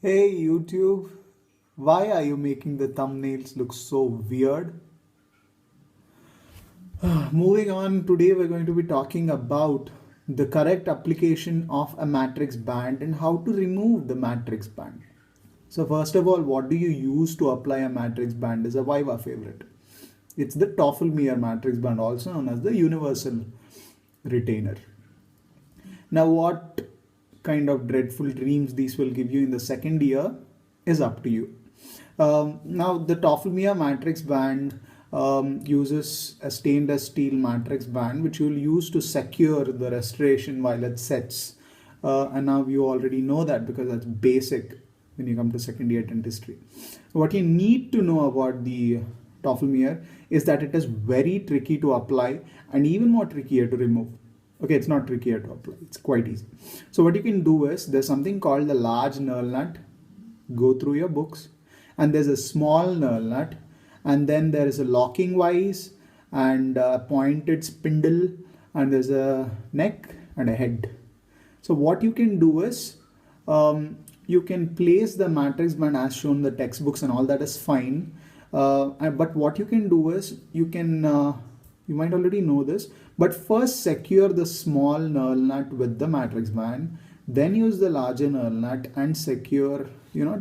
Hey YouTube, why are you making the thumbnails look so weird? Moving on, today we're going to be talking about the correct application of a matrix band and how to remove the matrix band. So first of all, what do you use to apply a matrix band is a Viva favorite. It's the Toffel-Meyer matrix band, also known as the universal retainer. Now, what kind of dreadful dreams these will give you in the second year is up to you. Now, the Toffel-Meyer matrix band uses a stainless steel matrix band which you will use to secure the restoration while it sets. And now you already know that because that's basic when you come to second year dentistry. What you need to know about the Toffel-Meyer is that it is very tricky to apply and even more trickier to remove. Okay, it's not trickier to apply. It's quite easy. So what you can do is there's something called the large knurl nut. Go through your books. And there's a small knurl nut. And then there is a locking vise and a pointed spindle. And there's a neck and a head. So what you can do is you can place the matrix band as shown in the textbooks and all that is fine. But what you can do is you can you might already know this, but first secure the small knurl nut with the matrix band, then use the larger knurl nut and secure,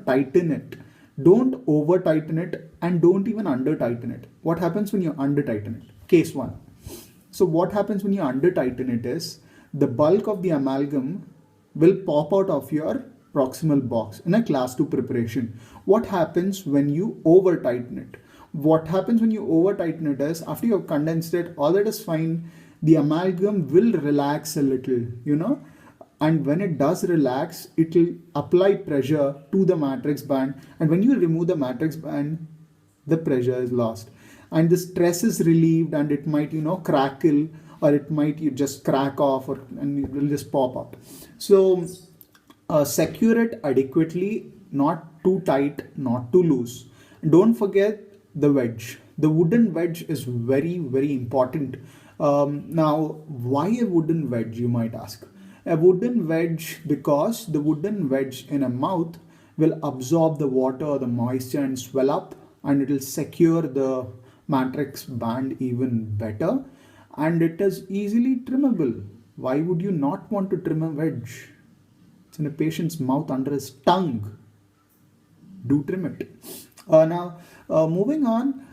tighten it. Don't over tighten it and don't even under tighten it. What happens when you under tighten it? Case 1. So what happens when you under tighten it is the bulk of the amalgam will pop out of your proximal box in a class 2 preparation. What happens when you over tighten it? What happens when you over tighten it is after you have condensed it, all that is fine, the amalgam will relax a little, and when it does relax, it will apply pressure to the matrix band, and when you remove the matrix band, the pressure is lost and the stress is relieved and it might, crackle or it might you just crack off and it will just pop up. So secure it adequately, not too tight, not too loose. Don't forget the wedge. The wooden wedge is very, very important. Now, why a wooden wedge, you might ask? A wooden wedge because the wooden wedge in a mouth will absorb the water or the moisture and swell up, and it will secure the matrix band even better, and it is easily trimmable. Why would you not want to trim a wedge? It's in a patient's mouth under his tongue. Do trim it. Moving on,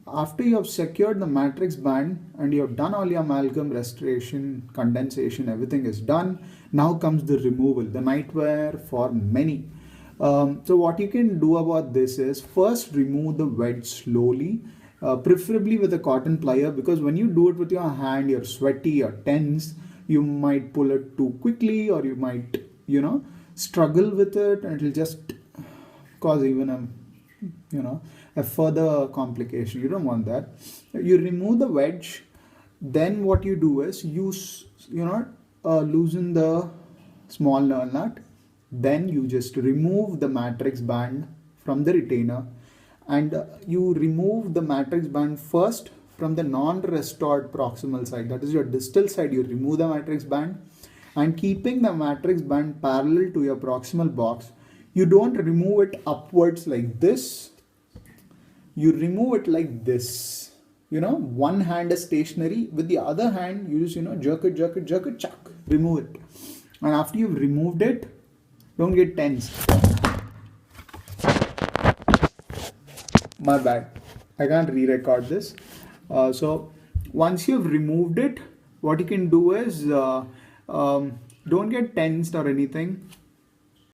after you have secured the matrix band and you have done all your amalgam restoration, condensation, everything is done. Now comes the removal, the nightmare for many. So what you can do about this is first remove the wedge slowly, preferably with a cotton plier, because when you do it with your hand, you're sweaty, you're tense, you might pull it too quickly or you might, struggle with it and it will just cause even a further complication. You don't want that. You remove the wedge, then what you do is loosen the small knurl nut, then you just remove the matrix band from the retainer, and you remove the matrix band first from the non-restored proximal side, that is your distal side. You remove the matrix band and keeping the matrix band parallel to your proximal box. You don't remove it upwards like this. You remove it like this. One hand is stationary. With the other hand, you just, jerk it, chuck. Remove it. And after you've removed it, don't get tense. My bad. I can't re-record this. So once you've removed it, what you can do is don't get tensed or anything.